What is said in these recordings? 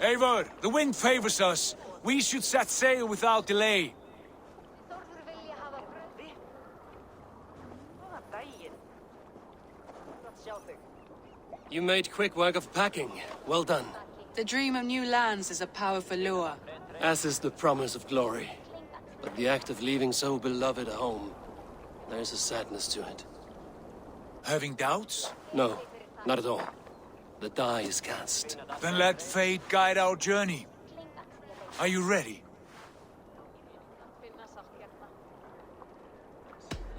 Eivor, the wind favors us. We should set sail without delay. You made quick work of packing. Well done. The dream of new lands is a powerful lure. As is the promise of glory. But the act of leaving so beloved a home, there's a sadness to it. Having doubts? No, not at all. The die is cast. Then let fate guide our journey. Are you ready?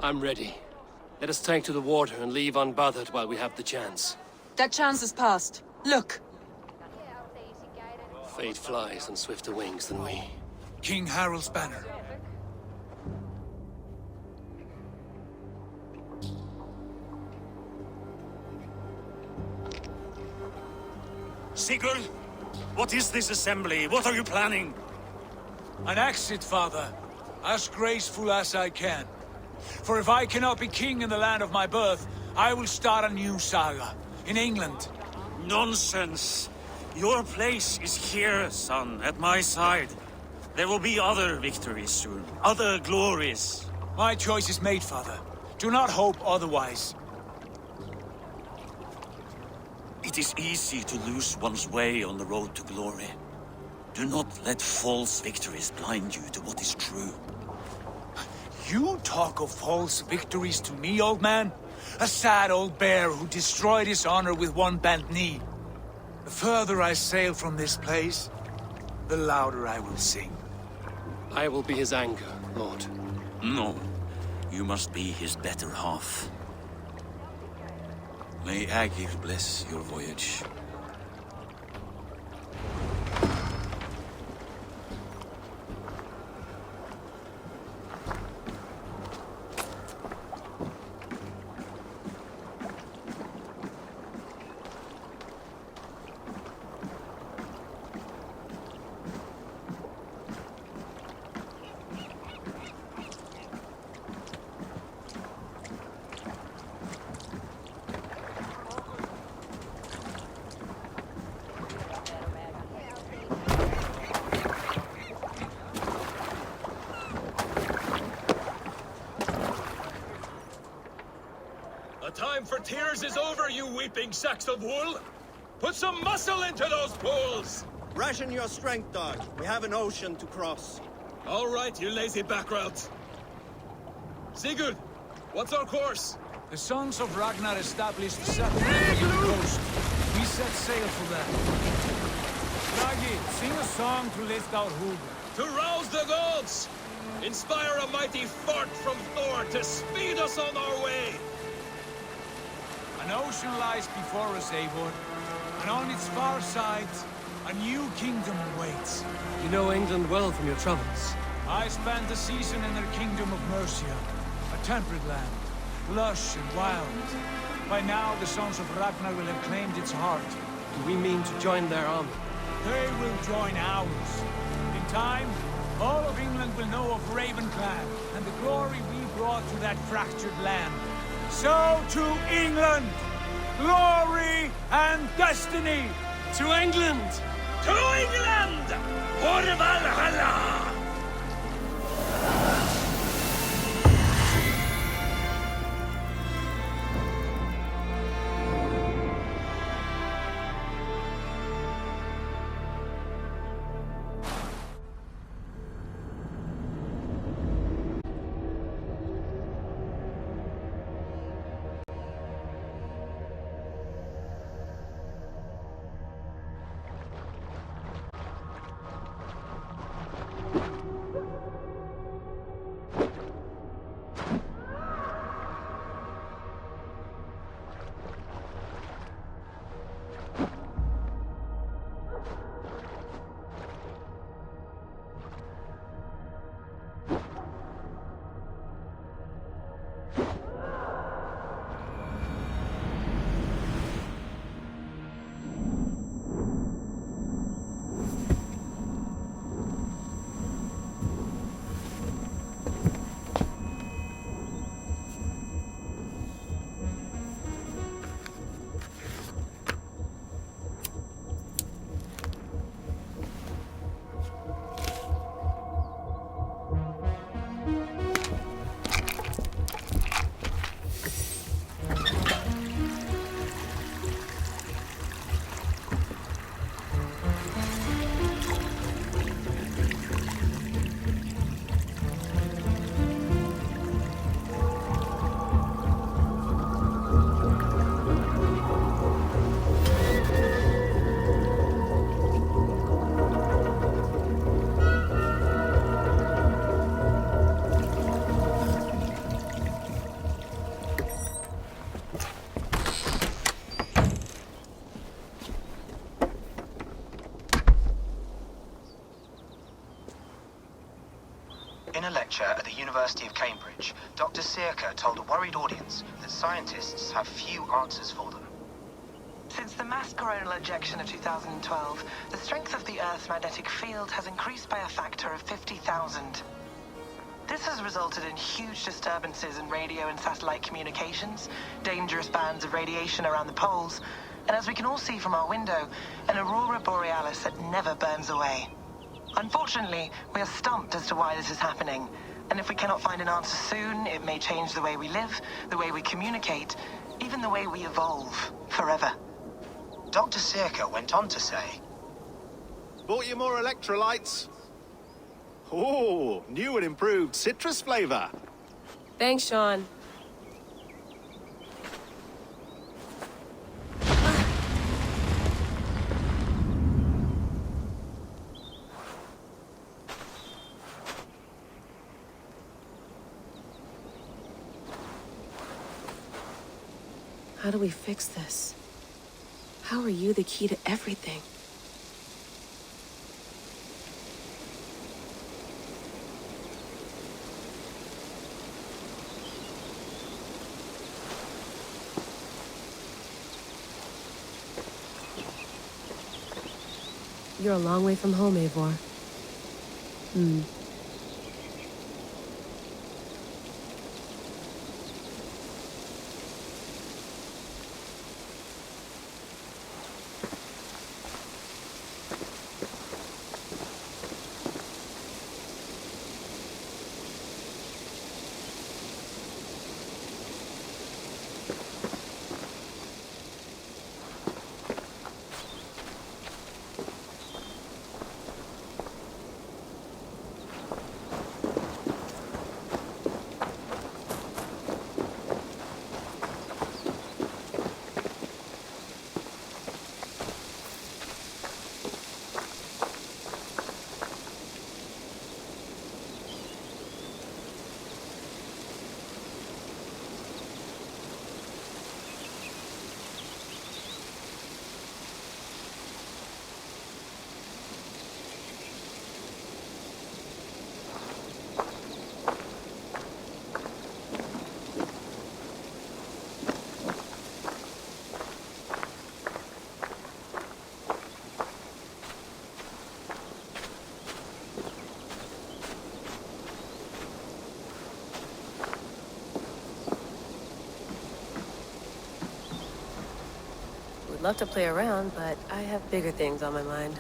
I'm ready. Let us take to the water and leave unbothered while we have the chance. That chance is past. Look! Fate flies on swifter wings than we. King Harald's banner. Sigurd, what is this assembly? What are you planning? An exit, father. As graceful as I can. For if I cannot be king in the land of my birth, I will start a new saga. In England. Nonsense. Your place is here, son, at my side. There will be other victories soon. Other glories. My choice is made, father. Do not hope otherwise. It is easy to lose one's way on the road to glory. Do not let false victories blind you to what is true. You talk of false victories to me, old man? A sad old bear who destroyed his honor with one bent knee. The further I sail from this place, the louder I will sing. I will be his anchor, Lord. No. You must be his better half. May Agir bless your voyage. Time for tears is over, you weeping sacks of wool! Put some muscle into those pulls! Ration your strength, dog. We have an ocean to cross. All right, you lazy backroutes. Sigurd, what's our course? The sons of Ragnar established a settlement on the coast. We set sail for that. Ragi, sing a song to lift our hood. To rouse the gods! Inspire a mighty fart from Thor to speed us on our way! An ocean lies before us, Eivor, and on its far side, a new kingdom awaits. You know England well from your travels. I spent a season in their kingdom of Mercia, a temperate land, lush and wild. By now, the sons of Ragnar will have claimed its heart. Do we mean to join their army? They will join ours. In time, all of England will know of Ravenclan and the glory we brought to that fractured land. So to England! Glory and destiny! To England! To England! For Valhalla! at the University of Cambridge, Dr. Sirka told a worried audience that scientists have few answers for them. Since the mass coronal ejection of 2012, the strength of the Earth's magnetic field has increased by a factor of 50,000. This has resulted in huge disturbances in radio and satellite communications, dangerous bands of radiation around the poles, and as we can all see from our window, an aurora borealis that never burns away. Unfortunately, we are stumped as to why this is happening, and if we cannot find an answer soon, it may change the way we live, the way we communicate, even the way we evolve, forever. Dr. Sirka went on to say, Bought you more electrolytes? Oh, new and improved citrus flavor. Thanks, Sean. How do we fix this? How are you the key to everything? You're a long way from home, Eivor. Love to play around, but I have bigger things on my mind.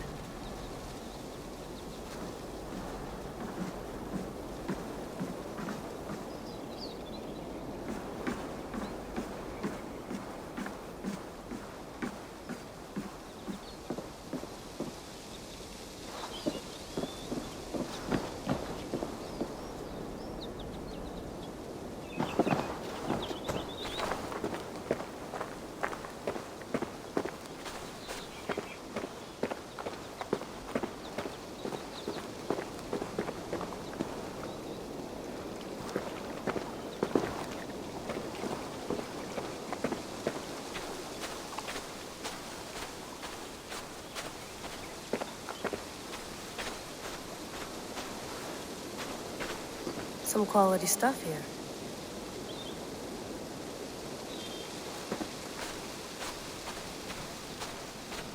Some quality stuff here.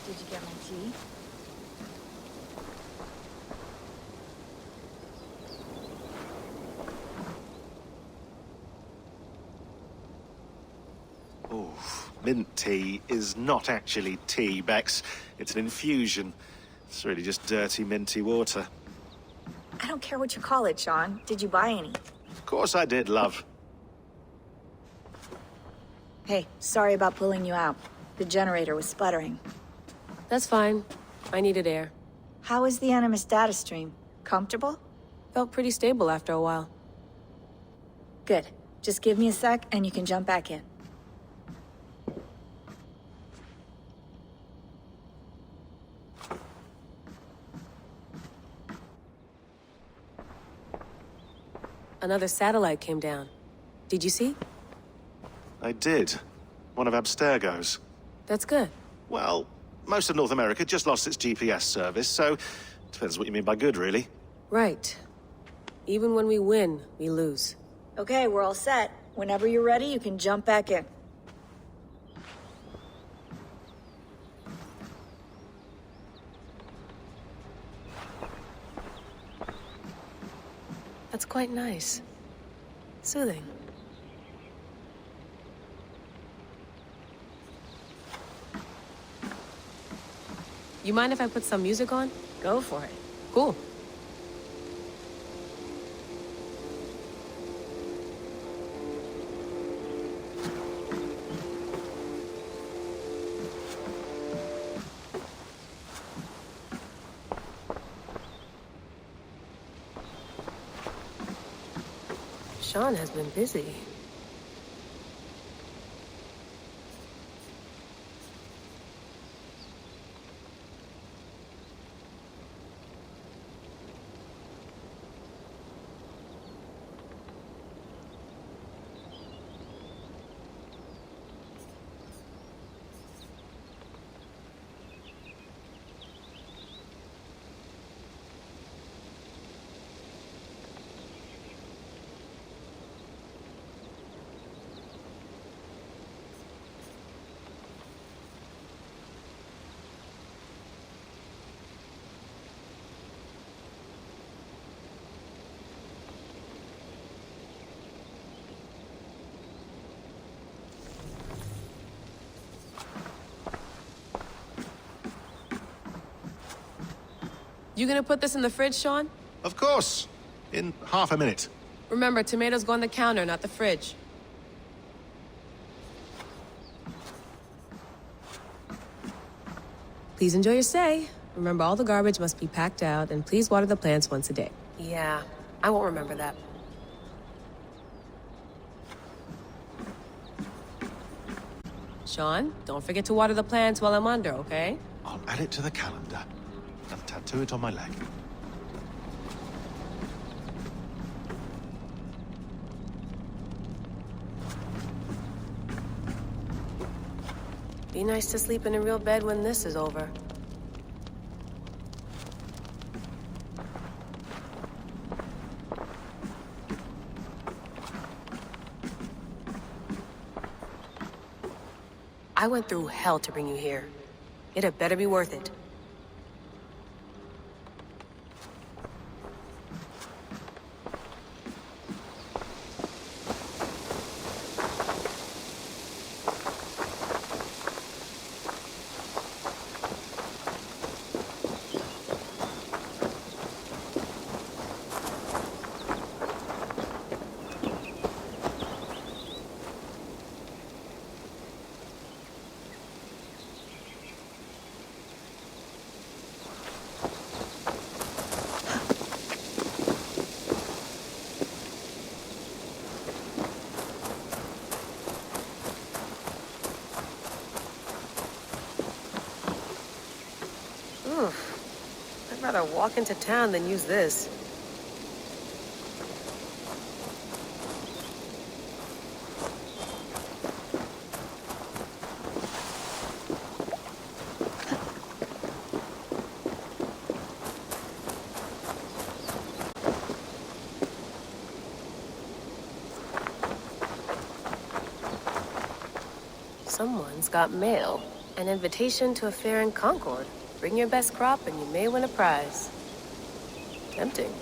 Did you get my tea? Oh, mint tea is not actually tea, Bex. It's an infusion. It's really just dirty, minty water. I don't care what you call it, Sean. Did you buy any? Of course I did, love. Hey, sorry about pulling you out. The generator was sputtering. That's fine. I needed air. How is the Animus data stream? Comfortable? Felt pretty stable after a while. Good. Just give me a sec and you can jump back in. Another satellite came down. Did you see? I did. One of Abstergo's. That's good. Well, most of North America just lost its GPS service, so depends what you mean by good, really. Right. Even when we win, we lose. Okay, we're all set. Whenever you're ready, you can jump back in. That's quite nice. Soothing. You mind if I put some music on? Go for it. Cool. Sean has been busy. You gonna put this in the fridge, Sean? Of course. In half a minute. Remember, tomatoes go on the counter, not the fridge. Please enjoy your stay. Remember, all the garbage must be packed out, and please water the plants once a day. Yeah, I won't remember that. Sean, don't forget to water the plants while I'm under, okay? I'll add it to the calendar and tattoo it on my leg. Be nice to sleep in a real bed when this is over. I went through hell to bring you here. It had better be worth it. I'd rather walk into town than use this. Someone's got mail. An invitation to a fair in Concord. Bring your best crop and you may win a prize. Tempting.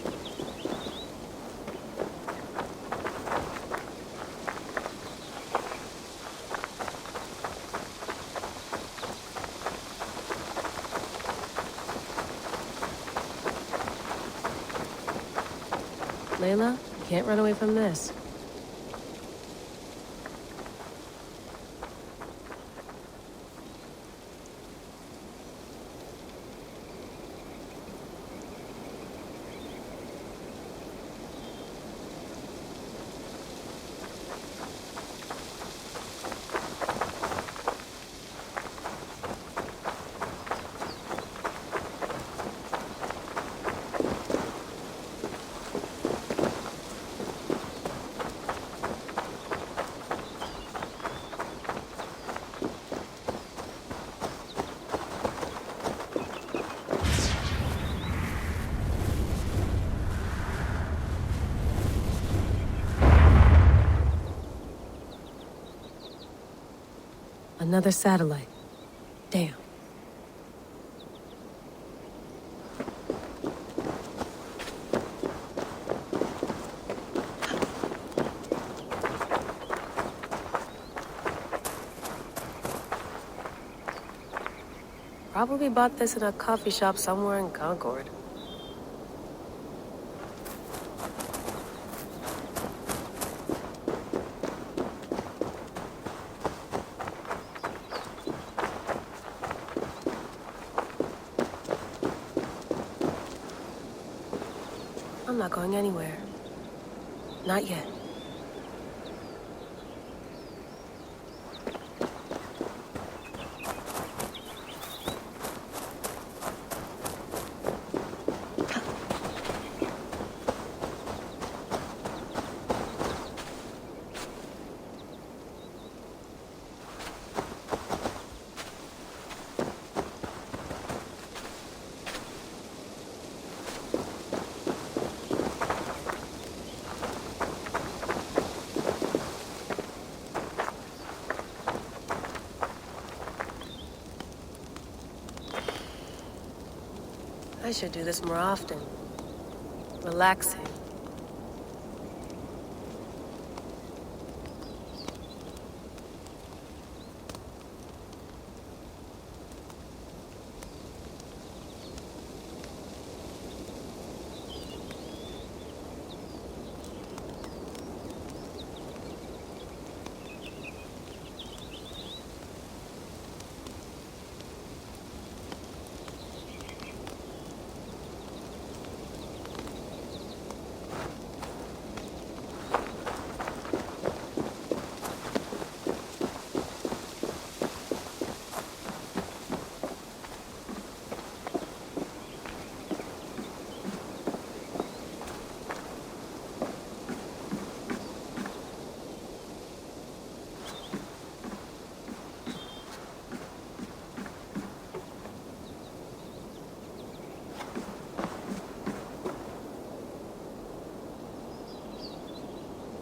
Layla, you can't run away from this. Another satellite. Damn. Probably bought this in a coffee shop somewhere in Concord. I'm not going anywhere. Not yet. I should do this more often. Relaxing.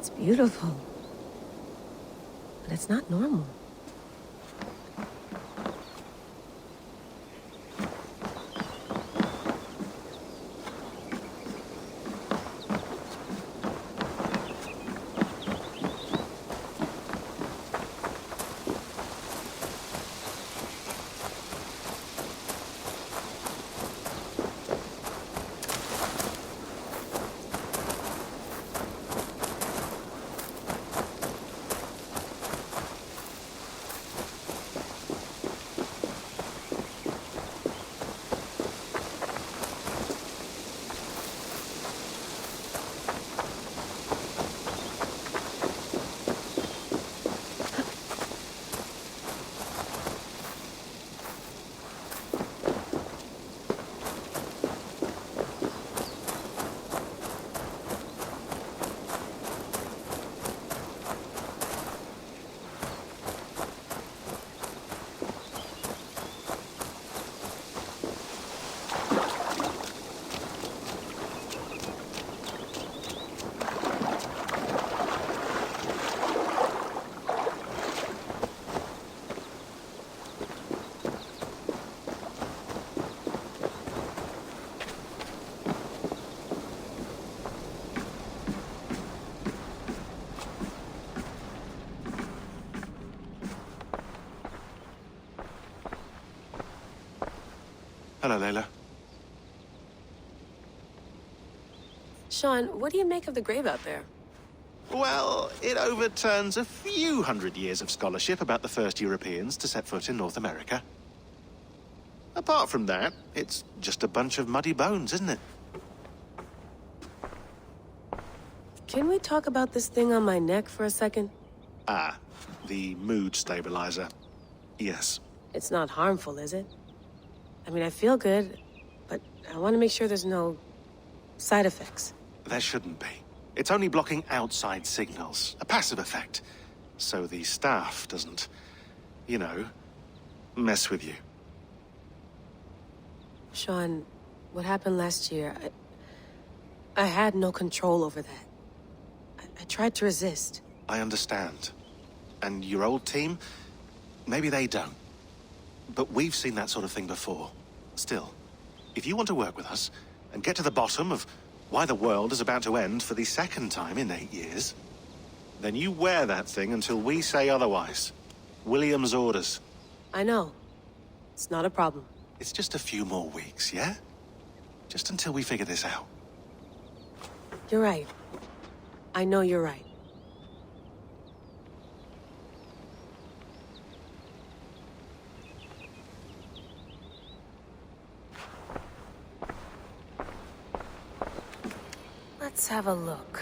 It's beautiful. But it's not normal. Hello, Layla. Sean, what do you make of the grave out there? Well, it overturns a few hundred years of scholarship about the first Europeans to set foot in North America. Apart from that, it's just a bunch of muddy bones, isn't it? Can we talk about this thing on my neck for a second? Ah, the mood stabilizer. Yes. It's not harmful, is it? I mean, I feel good, but I want to make sure there's no side effects. There shouldn't be. It's only blocking outside signals, a passive effect. So the staff doesn't, you know, mess with you. Sean, what happened last year, I had no control over that. I tried to resist. I understand. And your old team? maybe they don't. But we've seen that sort of thing before. Still, if you want to work with us and get to the bottom of why the world is about to end for the second time in 8 years, then you wear that thing until we say otherwise. William's orders. I know. It's not a problem. It's just a few more weeks, yeah? Just until we figure this out. You're right. I know you're right. Let's have a look.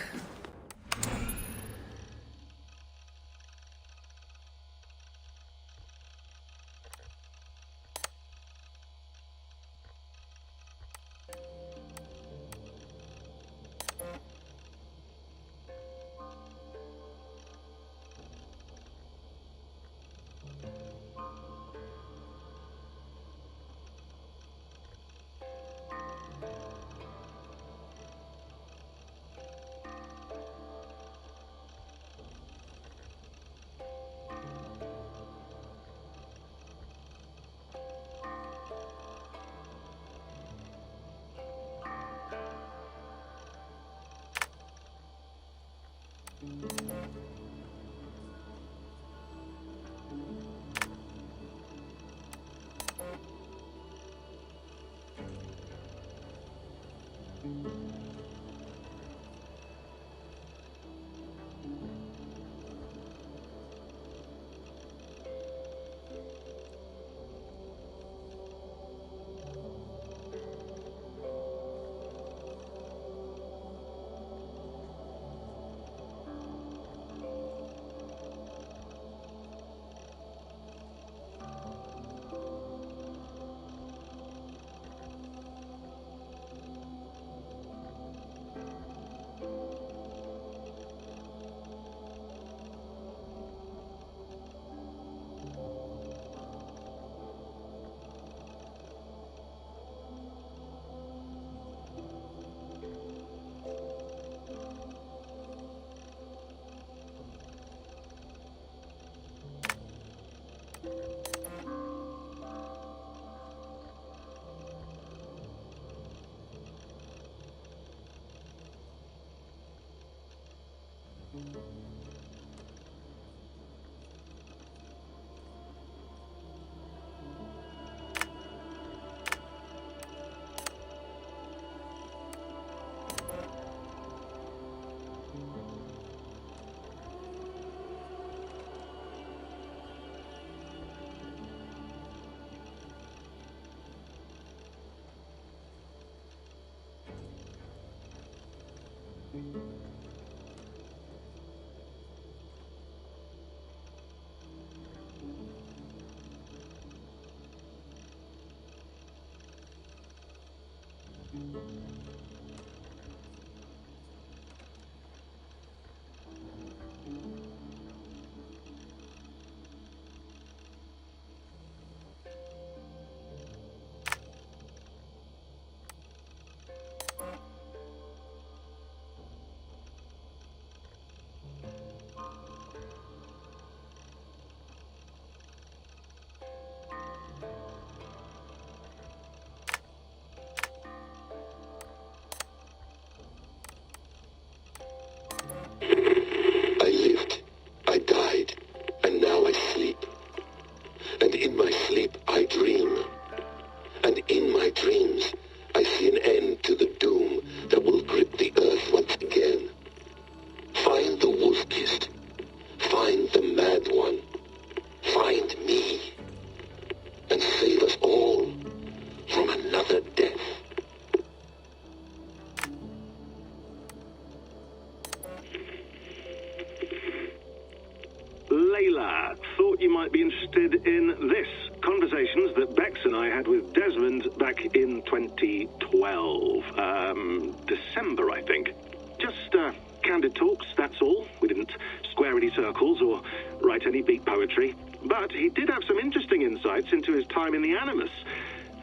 might be interested in this. Conversations that Bex and I had with Desmond back in 2012. December, I think. Just candid talks, that's all. We didn't square any circles or write any beat poetry. But he did have some interesting insights into his time in the Animus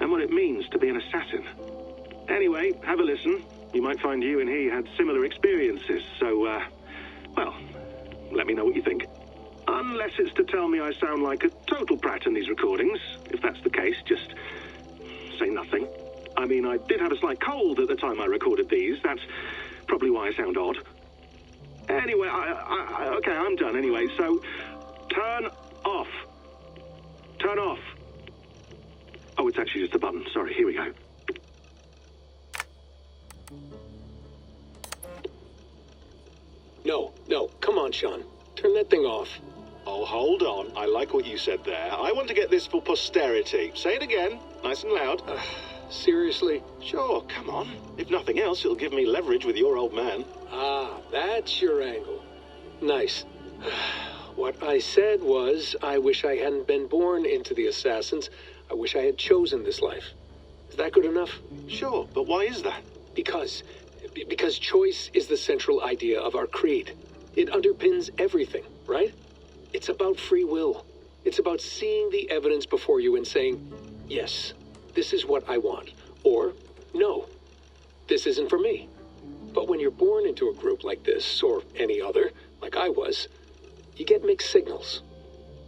and what it means to be an assassin. Anyway, have a listen. You might find you and he had similar experiences, so, well, let me know what you think. Unless it's to tell me I sound like a total prat in these recordings. If that's the case, just say nothing. I mean, I did have a slight cold at the time I recorded these. That's probably why I sound odd. Anyway, okay, I'm done anyway, so turn off. Turn off. Oh, it's actually just a button. Sorry, here we go. No, come on, Sean. Turn that thing off. Oh, hold on. I like what you said there. I want to get this for posterity. Say it again, nice and loud. Seriously? Sure, come on. If nothing else, it'll give me leverage with your old man. Ah, that's your angle. Nice. What I said was, I wish I hadn't been born into the Assassins. I wish I had chosen this life. Is that good enough? Sure, but why is that? Because choice is the central idea of our creed. It underpins everything, right? It's about free will. It's about seeing the evidence before you and saying, yes, this is what I want. Or, no, this isn't for me. But when you're born into a group like this, or any other, like I was, you get mixed signals.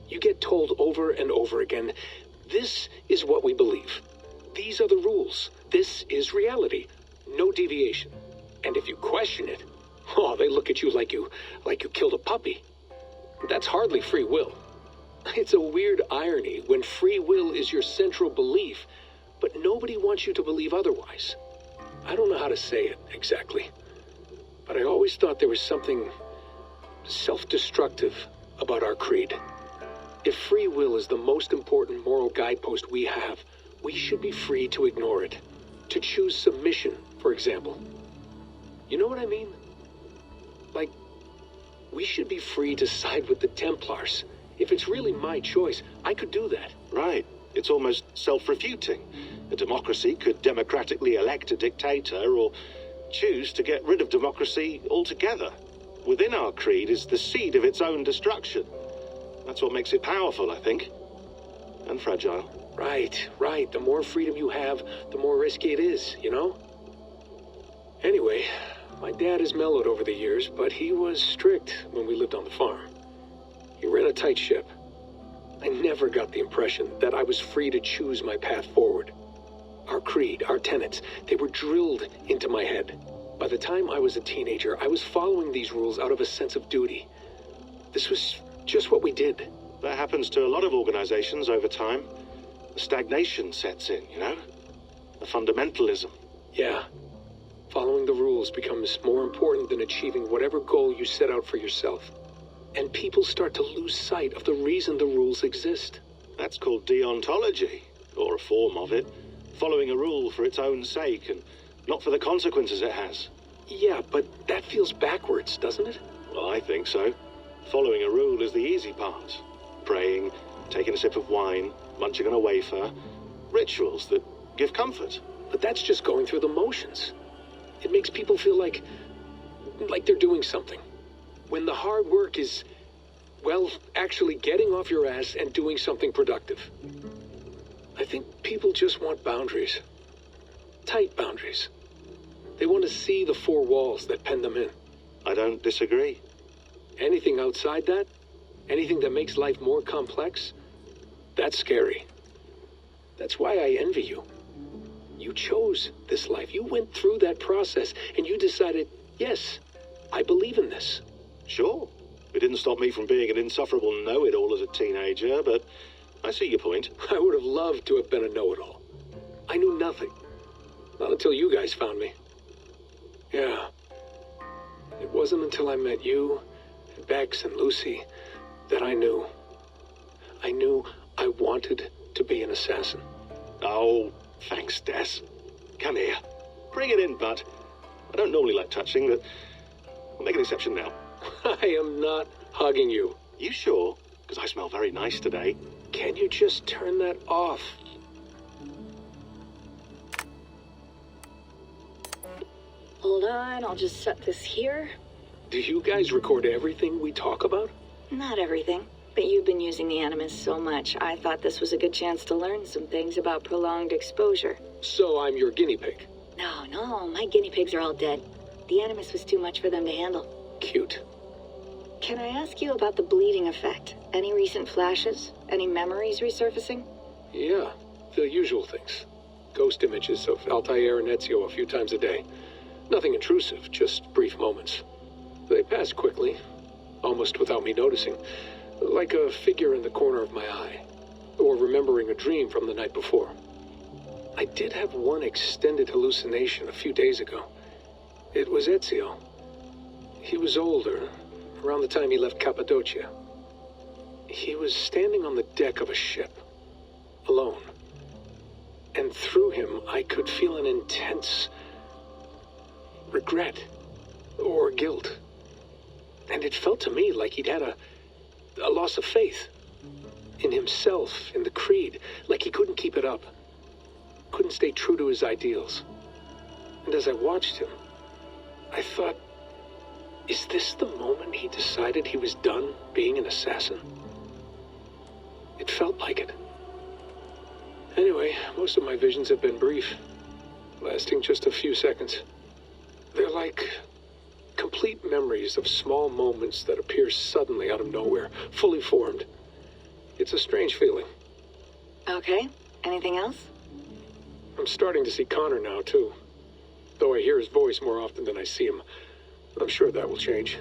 You get told over and over again, this is what we believe. These are the rules. This is reality. No deviation. And if you question it, oh, they look at you like you killed a puppy. That's hardly free will. It's a weird irony when free will is your central belief, but nobody wants you to believe otherwise. I don't know how to say it exactly, but I always thought there was something self-destructive about our creed. If free will is the most important moral guidepost we have, we should be free to ignore it. To choose submission, for example. You know what I mean? Like, we should be free to side with the Templars. If it's really my choice, I could do that. Right. It's almost self-refuting. A democracy could democratically elect a dictator or choose to get rid of democracy altogether. Within our creed is the seed of its own destruction. That's what makes it powerful, I think. And fragile. Right. The more freedom you have, the more risky it is, you know? Anyway, my dad has mellowed over the years, but he was strict when we lived on the farm. He ran a tight ship. I never got the impression that I was free to choose my path forward. Our creed, our tenets, they were drilled into my head. By the time I was a teenager, I was following these rules out of a sense of duty. This was just what we did. That happens to a lot of organizations over time. The stagnation sets in, you know? The fundamentalism. Yeah. Following the rules becomes more important than achieving whatever goal you set out for yourself. And people start to lose sight of the reason the rules exist. That's called deontology, or a form of it. Following a rule for its own sake and not for the consequences it has. Yeah, but that feels backwards, doesn't it? Well, I think so. Following a rule is the easy part. Praying, taking a sip of wine, munching on a wafer. Rituals that give comfort. But that's just going through the motions. It makes people feel like they're doing something. When the hard work is, well, actually getting off your ass and doing something productive. I think people just want boundaries. Tight boundaries. They want to see the four walls that pen them in. I don't disagree. Anything outside that, anything that makes life more complex, that's scary. That's why I envy you. You chose this life. You went through that process, and you decided, yes, I believe in this. Sure. It didn't stop me from being an insufferable know-it-all as a teenager, but I see your point. I would have loved to have been a know-it-all. I knew nothing. Not until you guys found me. Yeah. It wasn't until I met you, and Bex and Lucy, that I knew. I knew I wanted to be an assassin. Oh, thanks, Des. Come here. Bring it in, bud. I don't normally like touching, but I'll make an exception now. I am not hugging you. You sure? Because I smell very nice today. Can you just turn that off? Hold on, I'll just set this here. Do you guys record everything we talk about? Not everything, but you've been using the Animus so much, I thought this was a good chance to learn some things about prolonged exposure. So I'm your guinea pig? No, my guinea pigs are all dead. The Animus was too much for them to handle. Cute. Can I ask you about the bleeding effect? Any recent flashes? Any memories resurfacing? Yeah, the usual things. Ghost images of Altair and Ezio a few times a day. Nothing intrusive, just brief moments. They pass quickly, almost without me noticing, like a figure in the corner of my eye, or remembering a dream from the night before. I did have one extended hallucination a few days ago. It was Ezio. He was older, around the time he left Cappadocia. He was standing on the deck of a ship, alone. And through him, I could feel an intense regret or guilt. And it felt to me like he'd had a loss of faith in himself, in the creed, like he couldn't keep it up, couldn't stay true to his ideals. And as I watched him, I thought, is this the moment he decided he was done being an assassin? It felt like it. Anyway, most of my visions have been brief, lasting just a few seconds. They're like complete memories of small moments that appear suddenly out of nowhere, fully formed. It's a strange feeling. Okay. Anything else? I'm starting to see Connor now, too. Though I hear his voice more often than I see him. I'm sure that will change.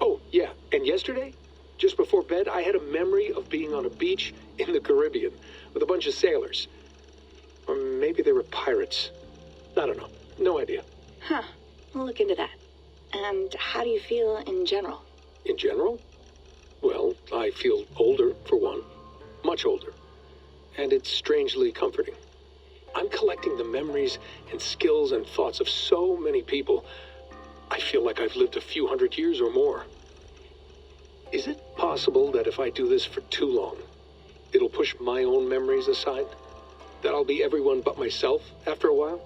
Oh, yeah, and yesterday, just before bed, I had a memory of being on a beach in the Caribbean with a bunch of sailors. Or maybe they were pirates. I don't know. No idea. Huh. We'll look into that. And how do you feel in general? In general? Well, I feel older, for one. Much older. And it's strangely comforting. I'm collecting the memories and skills and thoughts of so many people. I feel like I've lived a few hundred years or more. Is it possible that if I do this for too long, it'll push my own memories aside? That I'll be everyone but myself after a while?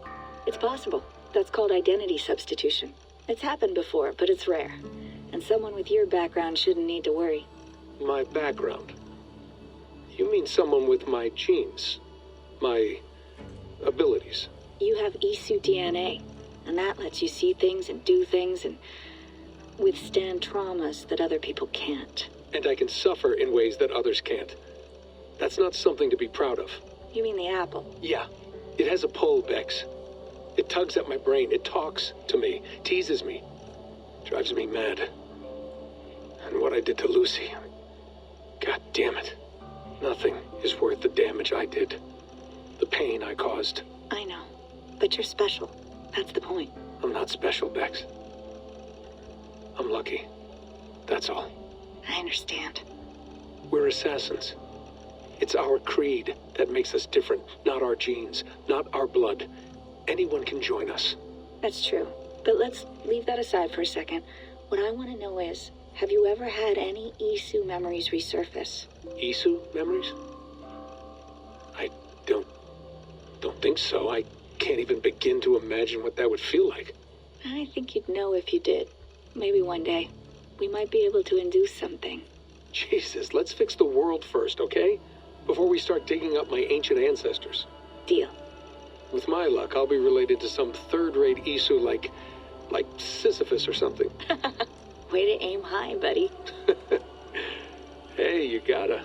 It's possible. That's called identity substitution. It's happened before, but it's rare. And someone with your background shouldn't need to worry. My background? You mean someone with my genes? My abilities? You have Isu DNA, and that lets you see things and do things and withstand traumas that other people can't. And I can suffer in ways that others can't. That's not something to be proud of. You mean the apple? Yeah. It has a pull, Bex. It tugs at my brain. It talks to me. Teases me. Drives me mad. And what I did to Lucy... God damn it. Nothing is worth the damage I did. The pain I caused. I know. But you're special. That's the point. I'm not special, Bex. I'm lucky. That's all. I understand. We're assassins. It's our creed that makes us different, not our genes, not our blood. Anyone can join us. That's true. But let's leave that aside for a second. What I want to know is, have you ever had any Isu memories resurface? Isu memories? I don't think so. I can't even begin to imagine what that would feel like. I think you'd know if you did. Maybe one day. We might be able to induce something. Jesus, let's fix the world first, okay? Before we start digging up my ancient ancestors. Deal. With my luck, I'll be related to some third-rate Isu like Sisyphus or something. Way to aim high, buddy. Hey, you gotta.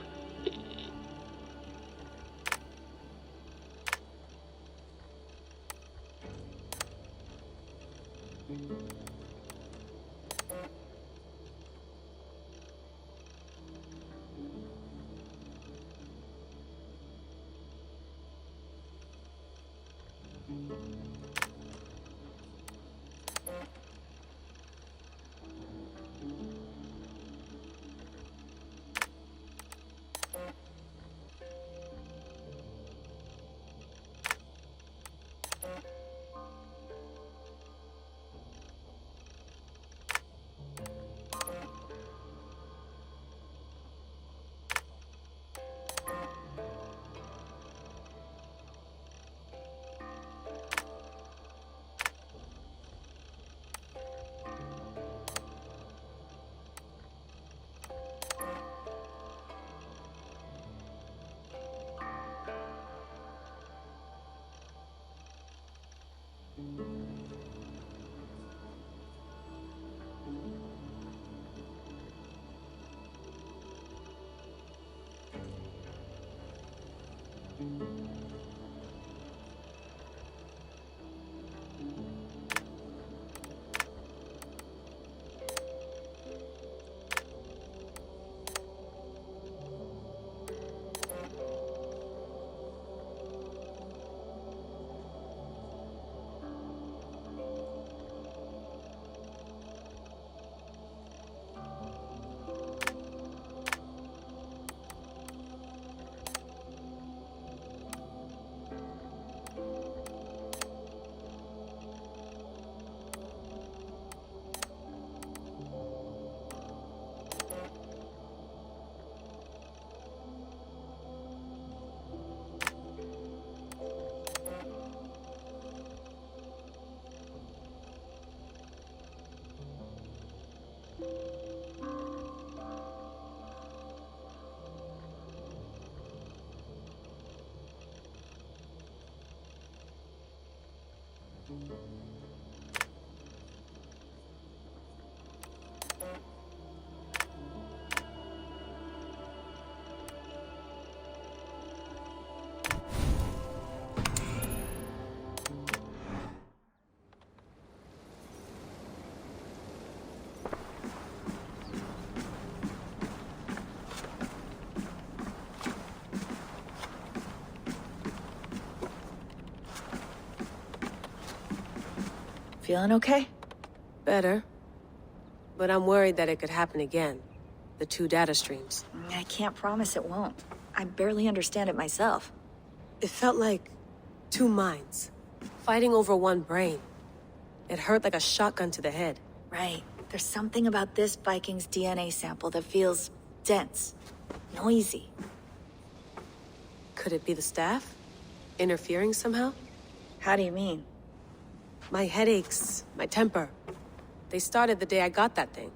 Feeling okay? Better. But I'm worried that it could happen again. The two data streams. I can't promise it won't. I barely understand it myself. It felt like two minds, fighting over one brain. It hurt like a shotgun to the head. Right. There's something about this Viking's DNA sample that feels dense, noisy. Could it be the staff? Interfering somehow? How do you mean? My headaches, my temper. They started the day I got that thing.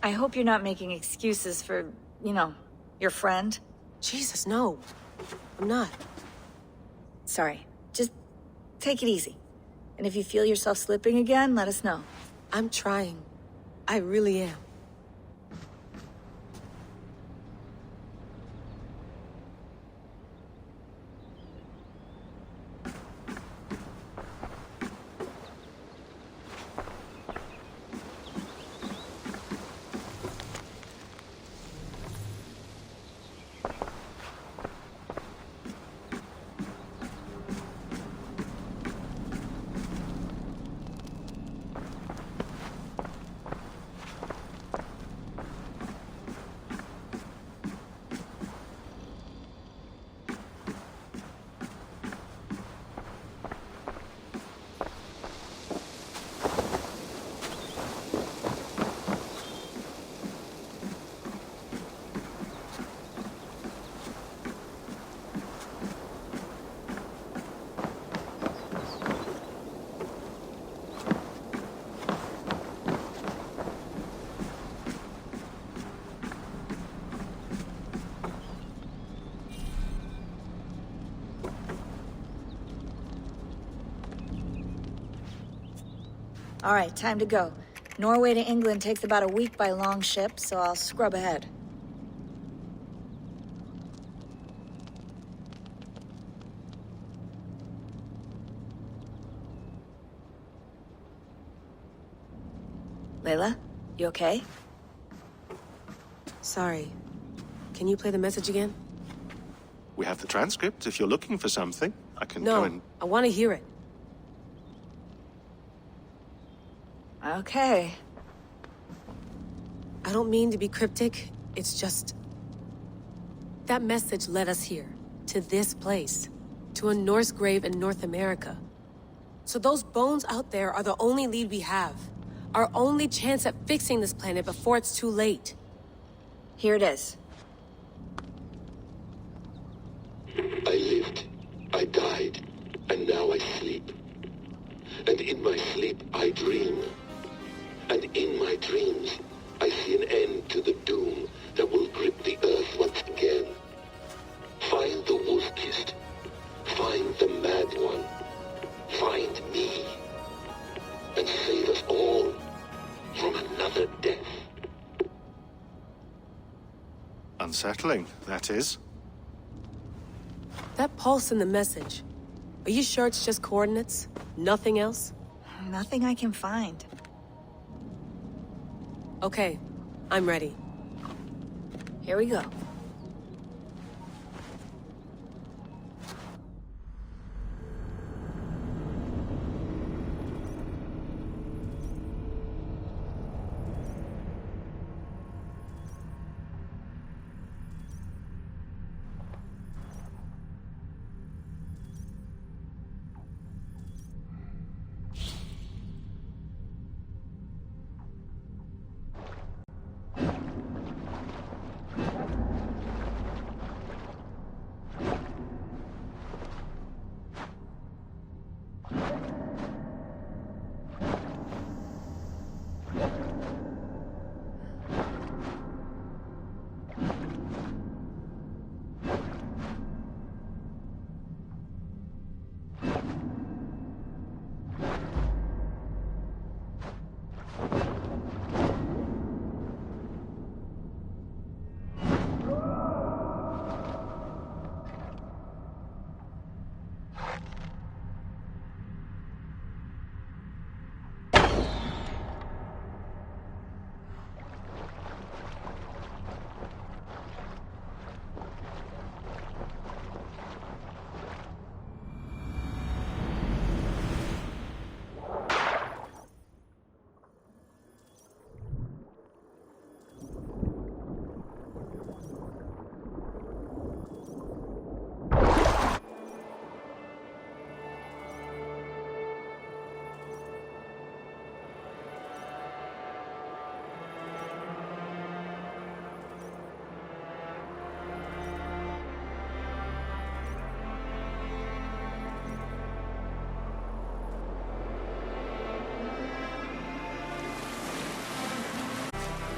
I hope you're not making excuses for, you know, your friend. Jesus, no. I'm not. Sorry. Just take it easy. And if you feel yourself slipping again, let us know. I'm trying. I really am. All right, time to go. Norway to England takes about a week by long ship, so I'll scrub ahead. Layla, you okay? Sorry. Can you play the message again? We have the transcript if you're looking for something. I can No, go and... I want to hear it. Okay. I don't mean to be cryptic. It's just... that message led us here. To this place. To a Norse grave in North America. So those bones out there are the only lead we have. Our only chance at fixing this planet before it's too late. Here it is. I lived, I died, and now I sleep. And in my sleep I dream. And in my dreams, I see an end to the doom that will grip the earth once again. Find the wolf-kissed. Find the mad one. Find me. And save us all from another death. Unsettling, that is. That pulse in the message. Are you sure it's just coordinates? Nothing else? Nothing I can find. Okay, I'm ready. Here we go.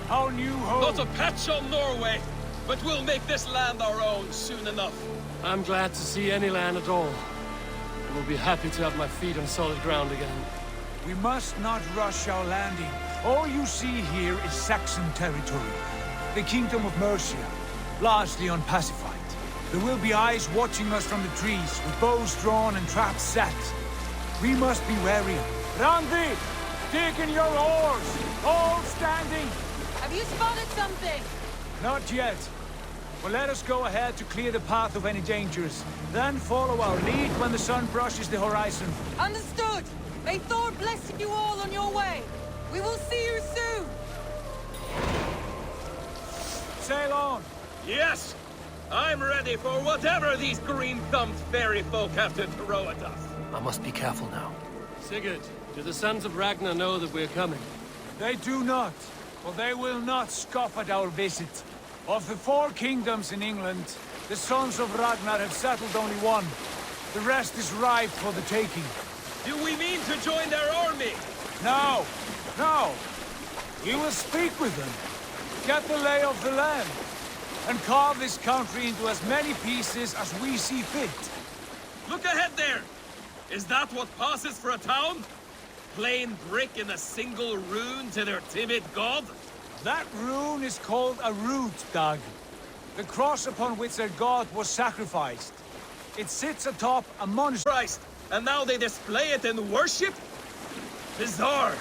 Our new home. Not a patch on Norway, but we'll make this land our own soon enough. I'm glad to see any land at all. I will be happy to have my feet on solid ground again. We must not rush our landing. All you see here is Saxon territory. The Kingdom of Mercia, largely unpacified. There will be eyes watching us from the trees, with bows drawn and traps set. We must be wary. Randi! Dig in your oars! All standing! Have you spotted something? Not yet. But let us go ahead to clear the path of any dangers. Then follow our lead when the sun brushes the horizon. Understood! May Thor bless you all on your way! We will see you soon! Sail on! Yes! I'm ready for whatever these green-thumbed fairy folk have to throw at us. I must be careful now. Sigurd, do the sons of Ragnar know that we're coming? They do not. For they will not scoff at our visit. Of the 4 kingdoms in England, the sons of Ragnar have settled only one. The rest is ripe for the taking. Do we mean to join their army? No, no. We will speak with them, get the lay of the land, and carve this country into as many pieces as we see fit. Look ahead there! Is that what passes for a town? Plain brick in a single rune to their timid god? That rune is called a root, Dag. The cross upon which their god was sacrificed. It sits atop a monastery. Christ! And now they display it in worship? Bizarre!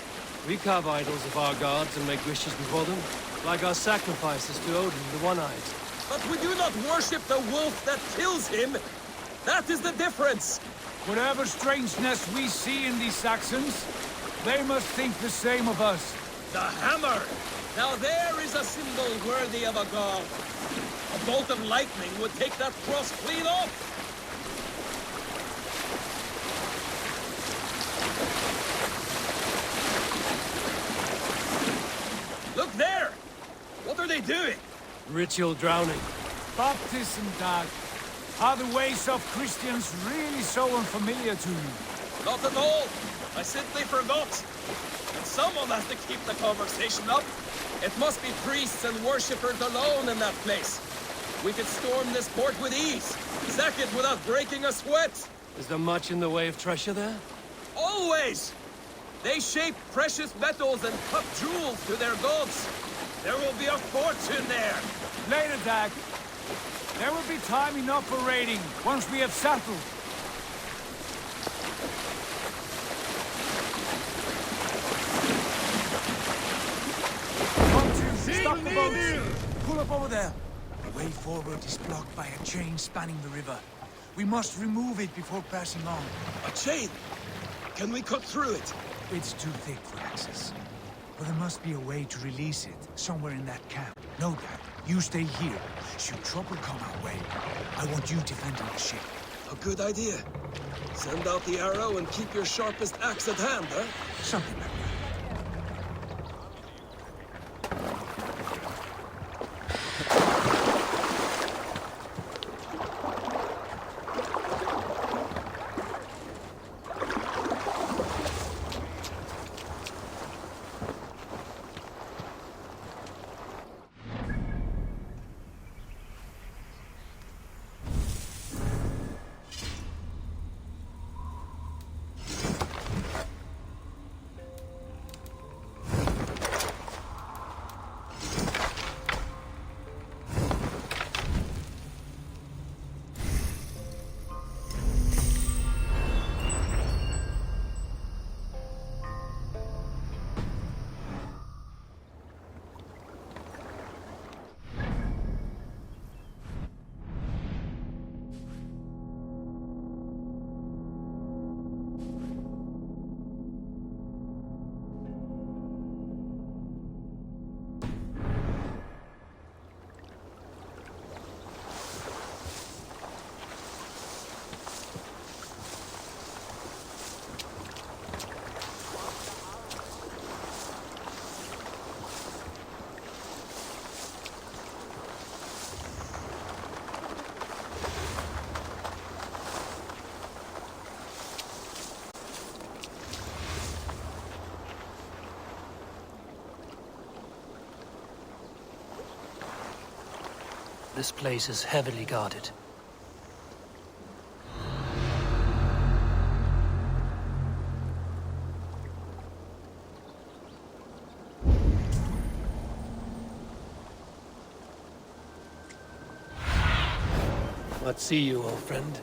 We carve idols of our gods and make wishes before them, like our sacrifices to Odin, the One-Eyed. But we do not worship the wolf that kills him! That is the difference! Whatever strangeness we see in these Saxons, they must think the same of us. The hammer! Now there is a symbol worthy of a god. A bolt of lightning would take that cross clean off! Look there! What are they doing? Ritual drowning. Baptism, Dag. Are the ways of Christians really so unfamiliar to you? Not at all. I simply forgot. And someone has to keep the conversation up. It must be priests and worshippers alone in that place. We could storm this port with ease. Sack it without breaking a sweat. Is there much in the way of treasure there? Always! They shape precious metals and cut jewels to their gods. There will be a fortune there. Later, Dag. There will be time enough for raiding once we have settled. Stop the boats! Pull up over there. The way forward is blocked by a chain spanning the river. We must remove it before passing on. A chain? Can we cut through it? It's too thick for access. But there must be a way to release it, somewhere in that camp. Know that. You stay here. Should trouble come our way, I want you defending the ship. A good idea. Send out the arrow and keep your sharpest axe at hand, huh? Something like that. This place is heavily guarded. What see you, old friend?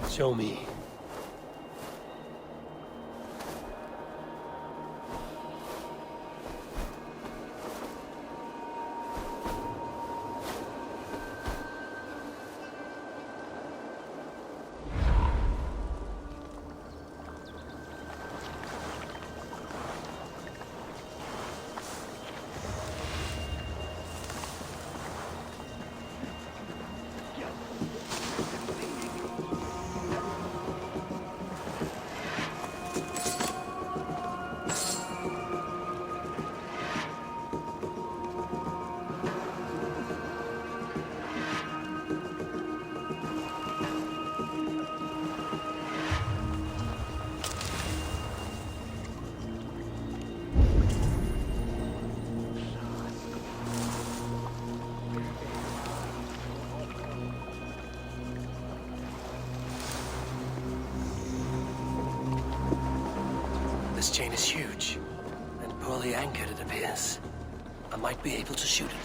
Show me. This chain is huge, and poorly anchored, it appears. I might be able to shoot it.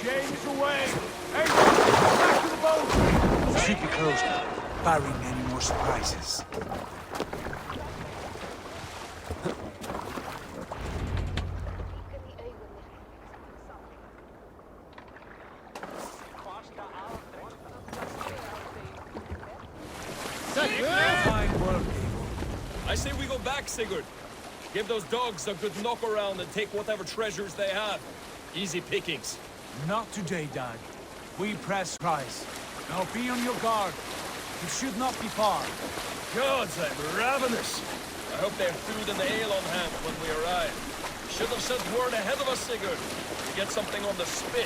Shame is away! Hey, back to the boat! Should be closed now, barring any more surprises. Fine work, I say we go back, Sigurd. Give those dogs a good knock around and take whatever treasures they have. Easy pickings. Not today, Dag. We press price. Now be on your guard. It should not be far. Gods, I'm ravenous. I hope they have food and ale on hand when we arrive. Should have sent word ahead of us, Sigurd. To get something on the spit.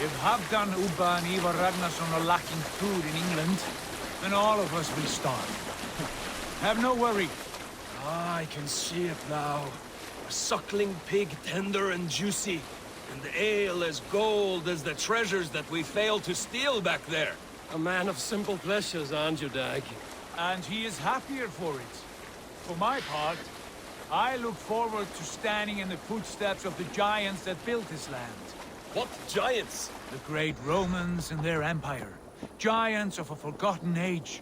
If Halfdan, Ubba and Ivar Ragnarsson are lacking food in England, then all of us will starve. Have no worry. Ah, I can see it now. A suckling pig, tender and juicy. And the ale as gold as the treasures that we failed to steal back there. A man of simple pleasures, aren't you, Dag? And he is happier for it. For my part, I look forward to standing in the footsteps of the giants that built this land. What giants? The great Romans and their empire. Giants of a forgotten age.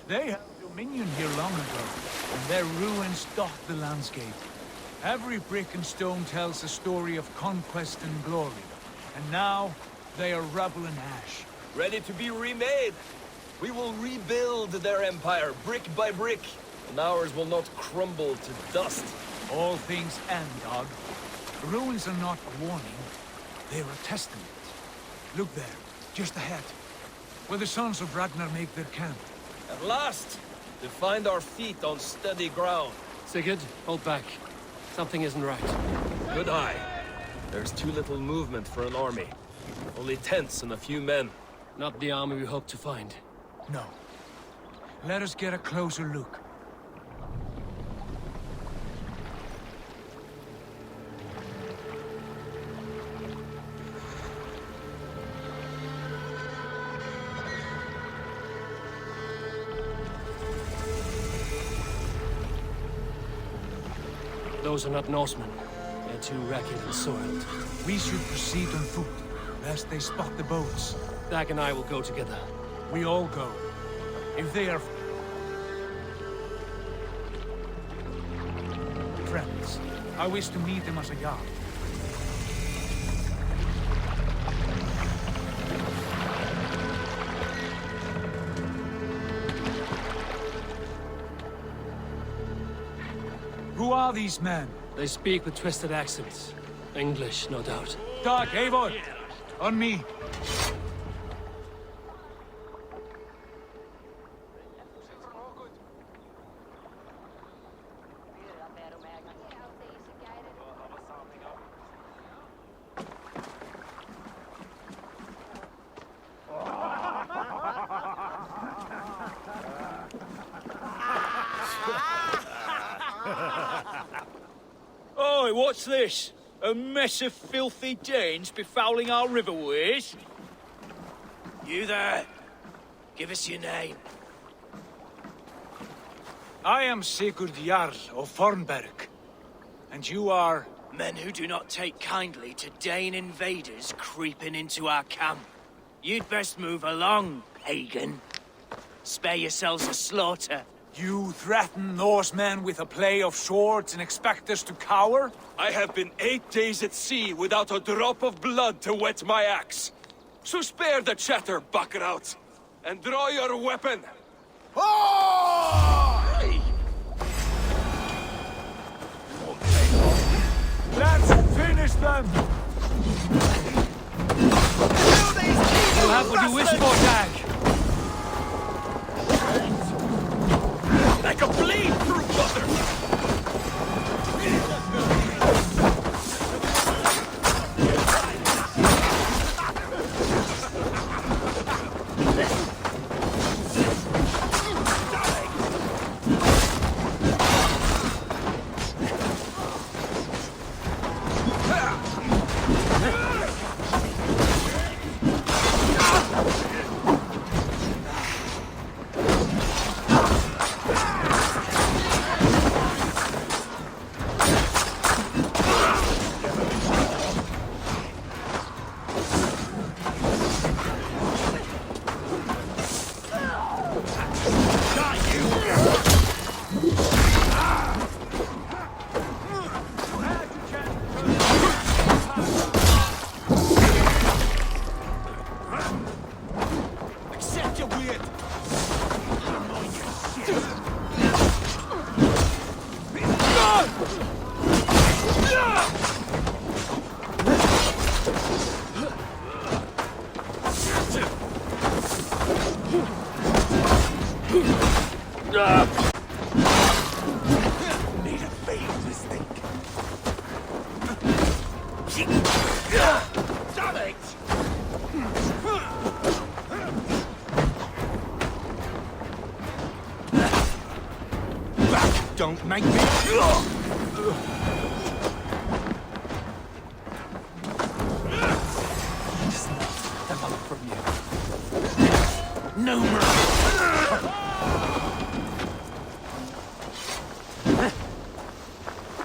They held dominion here long ago, and their ruins dot the landscape. Every brick and stone tells a story of conquest and glory. And now, they are rubble and ash. Ready to be remade. We will rebuild their empire, brick by brick. And ours will not crumble to dust. All things end, dog. Ruins are not a warning. They are a testament. Look there, just ahead. Where the sons of Ragnar make their camp. At last! To find our feet on steady ground. Sigurd, hold back. Something isn't right. Good eye. There's too little movement for an army. Only tents and a few men. Not the army we hoped to find. No. Let us get a closer look. Those are not Norsemen. They're too ragged and soiled. We should proceed on foot, lest they spot the boats. Dag and I will go together. We all go. If they are friends, I wish to meet them as a guard. Who are these men? They speak with twisted accents. English, no doubt. Dag, Eivor! On me! Oi, what's this? A mess of filthy Danes befouling our riverways? You there! Give us your name. I am Sigurd Jarl of Fornberg. And you are? Men who do not take kindly to Dane invaders creeping into our camp. You'd best move along, pagan. Spare yourselves a slaughter. You threaten Norsemen with a play of swords and expect us to cower? I have been 8 days at sea without a drop of blood to wet my axe. So spare the chatter, Buckerout, and draw your weapon. Let's finish them! You'll have what you wish for, Dag. Like a bleed through butter! Don't make me... Develop from you. No mercy.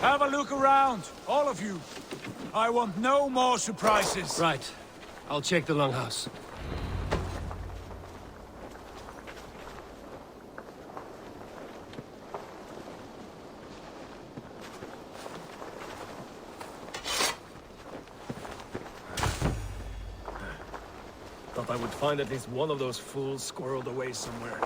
Have a look around, all of you. I want no more surprises. Right. I'll check the longhouse. Thought I would find at least one of those fools squirreled away somewhere.